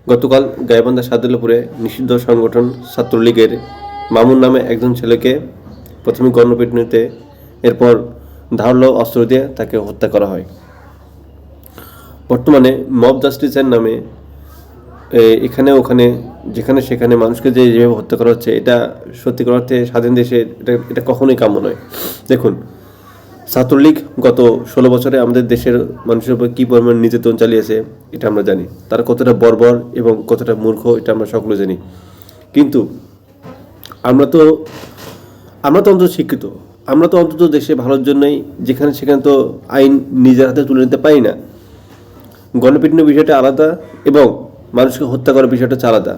গতকাল গাইবান্ধা সাদুল্লাপুরে নিষিদ্ধ সংগঠন ছাত্রলীগের মামুন নামে একজন ছেলেকে প্রথমে গণপিটুনিতে, এরপর ধারালো অস্ত্র দিয়ে তাকে হত্যা করা হয়। বর্তমানে মব জাস্টিসের নামে এখানে ওখানে যেখানে সেখানে মানুষকে যেভাবে হত্যা করা হচ্ছে, এটা সত্যিকার অর্থে স্বাধীন দেশে এটা কখনোই কাম্য নয়। দেখুন, ছাত্রলীগ গত 16 বছরে আমাদের দেশের মানুষের উপর কী পরিমাণ নির্যাতন চালিয়েছে এটা আমরা জানি। তারা কতটা বর্বর এবং কতটা মূর্খ এটা আমরা সকলে জানি। কিন্তু আমরা তো অন্তত শিক্ষিত, আমরা তো অন্তত দেশে ভালোর জন্যই যেখানে সেখানে তো আইন নিজের হাতে তুলে নিতে পারি না। গণপিটুনির বিষয়টা আলাদা এবং মানুষকে হত্যা করার বিষয়টা আলাদা।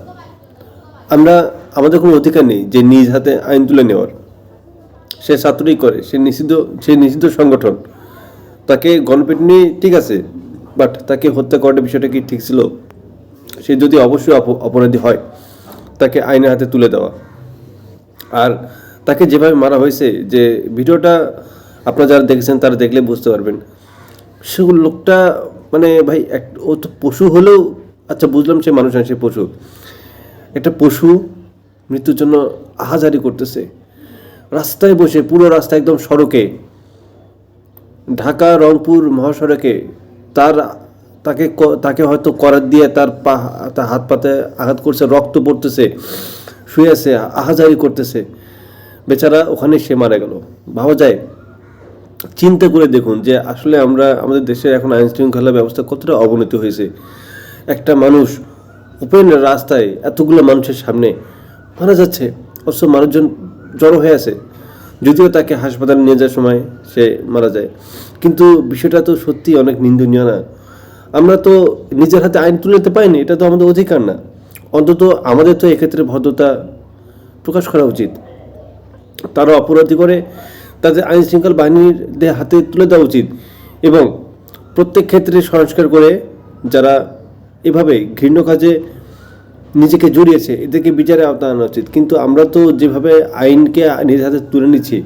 আমাদের কোনো অধিকার নেই যে নিজ হাতে আইন তুলে নেওয়ার। সে ছাত্রই করে, সে নিষিদ্ধ সংগঠন, তাকে গণপিটুনি ঠিক আছে, বাট তাকে হত্যা করার বিষয়টা কি ঠিক ছিল? সে যদি অবশ্যই অপরাধী হয়, তাকে আইনের হাতে তুলে দেওয়া। আর তাকে যেভাবে মারা হয়েছে, যে ভিডিওটা আপনারা যারা দেখেছেন তারা দেখলে বুঝতে পারবেন, সেগুলো লোকটা মানে ভাই ও তো পশু হলেও আচ্ছা বুঝলাম সে মানুষ না, সে পশু। একটা পশু মৃত্যুর জন্য আহাজারি করতেছে রাস্তায় বসে, পুরো রাস্তা একদম সড়কে, ঢাকা রংপুর মহাসড়কে তাকে হয়তো করাত দিয়ে তার হাত পাতে আঘাত করছে, রক্ত পড়তেছে, শুয়ে আছে, আহাজারি করতেছে, বেচারা ওখানে সে মারা গেল। ভাবা যায়? চিন্তা করে দেখুন যে আসলে আমাদের দেশের এখন আইন শৃঙ্খলা ব্যবস্থা কতটা অবনতি হয়েছে। একটা মানুষ ওপেন রাস্তায় এতগুলো মানুষের সামনে মারা যাচ্ছে, অথচ মানুষজন জড়ো হয়ে আছে, যদিও তাকে হাসপাতালে নিয়ে যাওয়ার সময় সে মারা যায়। কিন্তু বিষয়টা তো সত্যি অনেক নিন্দনীয় না? আমরা তো নিজের হাতে আইন তুলে নিতে পারিনি, এটা তো আমাদের অধিকার না। অন্তত আমাদের তো এক্ষেত্রে ভদ্রতা প্রকাশ করা উচিত। তারা অপরাধী করে তাদের আইন শৃঙ্খলা বাহিনীর হাতে তুলে দেওয়া উচিত এবং প্রত্যেক ক্ষেত্রে সংস্কার করে যারা এভাবে ঘৃণ্য কাজে নিজেকে জড়িয়েছে এদেরকে বিচারে আওতা আনা উচিত। কিন্তু আমরা তো যেভাবে আইনকে নিজের হাতে তুলে নিচ্ছি,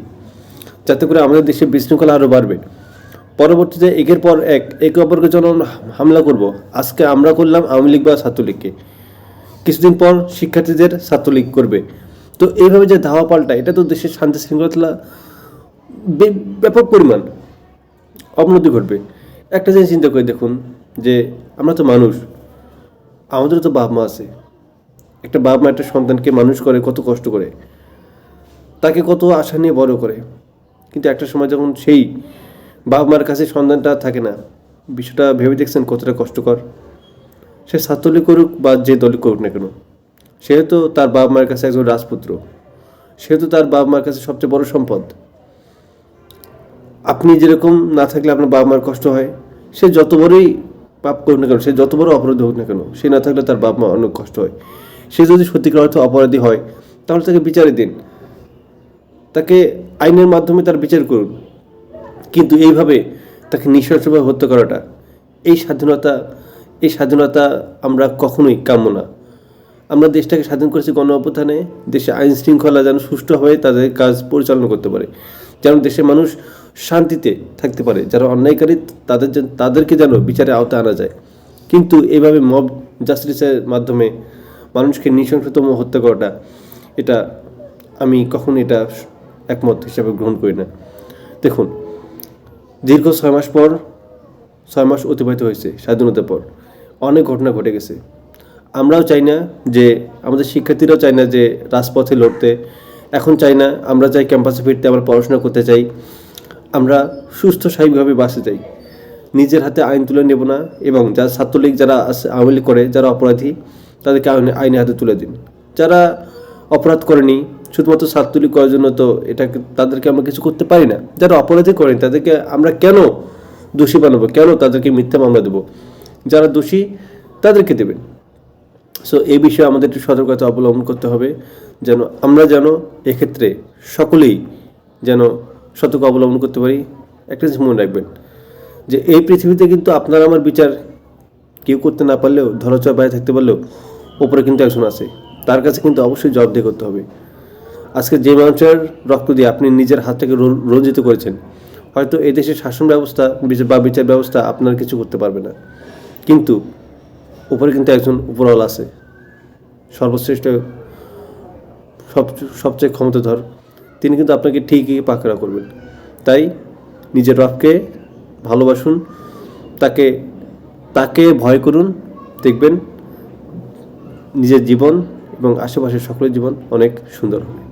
যাতে করে আমাদের দেশে বিশৃঙ্খলা আরও বাড়বে, পরবর্তীতে একের পর একে অপরকে যখন হামলা করব, আজকে আমরা করলাম আওয়ামী লীগ বা ছাত্রলীগকে, কিছুদিন পর শিক্ষার্থীদের ছাত্রলীগ করবে, তো এইভাবে যে ধাওয়া পাল্টা, এটা তো দেশের শান্তি শৃঙ্খলা ব্যাপক পরিমাণ অবনতি ঘটবে। একটা জিনিস চিন্তা করে দেখুন যে আমরা তো মানুষ, আমাদেরও তো বাপ মা আছে। একটা বাপ মা একটা সন্তানকে মানুষ করে কত কষ্ট করে, তাকে কত আশা নিয়ে বড় করে, কিন্তু একটা সময় যখন সেই বাপ মার কাছে সন্তানটা থাকে না, বিষয়টা ভেবে দেখছেন কতটা কষ্টকর? সে ছাত্রলীগ করুক বা যে দলই করুক না কেন, সেহেতু তার বাপ মায়ের কাছে একজন রাজপুত্র, সেহেতু তার বাপ মার কাছে সবচেয়ে বড় সম্পদ। আপনি যেরকম না থাকলে আপনার বাবা মার কষ্ট হয়, সে যত বড়ই পাপ করুক না কেন, সে যত বড় অপরাধী হোক না কেন, সে না থাকলে তার বাবা মা অনেক কষ্ট হয়। সে যদি সত্যিকার অর্থে অপরাধী হয়, তাহলে তাকে বিচারে দিন, তাকে আইনের মাধ্যমে তার বিচার করুন। কিন্তু এইভাবে তাকে নৃশংসভাবে হত্যা করাটা, এই স্বাধীনতা আমরা কখনোই কাম্য না। আমরা দেশটাকে স্বাধীন করেছি গণ অভ্যুত্থানে, দেশে আইন শৃঙ্খলা যেন সুষ্ঠুভাবে তাদের কাজ পরিচালনা করতে পারে, যেন দেশের মানুষ শান্তিতে থাকতে পারে, যারা অন্যায়কারী তাদেরকে যেন বিচারে আওতায় আনা যায়। কিন্তু এইভাবে মব জাস্টিসের মাধ্যমে মানুষকে নৃশংসতম হত্যা করাটা, এটা আমি কখনো এটা একমত হিসাবে গ্রহণ করি না। দেখুন, দীর্ঘ 6 মাস অতিবাহিত হয়েছে স্বাধীনতার পর, অনেক ঘটনা ঘটে গেছে। আমরাও চাই না যে, আমাদের শিক্ষার্থীরাও চায় না যে রাজপথে লড়তে, এখন চাই না, আমরা চাই ক্যাম্পাসে ফিরতে, আমরা পড়াশোনা করতে চাই, আমরা সুস্থ স্বাভাবিকভাবে বাঁচতে চাই। নিজের হাতে আইন তুলে নেব না এবং যারা ছাত্রলীগ, যারা আওয়ামী লীগ করে, যারা অপরাধী, তাদেরকে আইনের হাতে তুলে দিন। যারা অপরাধ করেনি, শুধুমাত্র ছাত্রলীগ করার জন্য তো তাদেরকে আমরা কিছু করতে পারি না। যারা অপরাধী করেন তাদেরকে আমরা কেন দোষী বানাবো, কেন তাদেরকে মিথ্যা মামলা দেবো? যারা দোষী তাদেরকে দেবেন। সো এই বিষয়ে আমাদের একটু সতর্কতা অবলম্বন করতে হবে, আমরা যেন এক্ষেত্রে সকলেই যেন সতর্ক অবলম্বন করতে পারি। একটা জিনিস মনে রাখবেন যে এই পৃথিবীতে কিন্তু আপনার আমার বিচার কেউ করতে না পারলেও, ধরাছোঁয়ার বাইরে থাকতে পারলেও, ওপরে কিন্তু একজন আছে, তার কাছে কিন্তু অবশ্যই জবাবদিহি করতে হবে। আজকে যে মানুষের রক্ত দিয়ে আপনি নিজের হাতটাকে রঞ্জিত করেছেন, হয়তো এই দেশের শাসন ব্যবস্থা বা বিচার ব্যবস্থা আপনার কিছু করতে পারবে না, কিন্তু উপরে কিন্তু একজন উপরওয়ালা আছে, সর্বশ্রেষ্ঠ, সবচেয়ে ক্ষমতাধর। তিনি কিন্তু আপনাকে ঠিকই পাকড়া করবেন। তাই নিজের রবকে ভালোবাসুন, তাকে তাকে ভয় করুন, দেখবেন নিজের জীবন এবং আশেপাশের সকলের জীবন অনেক সুন্দর হবে।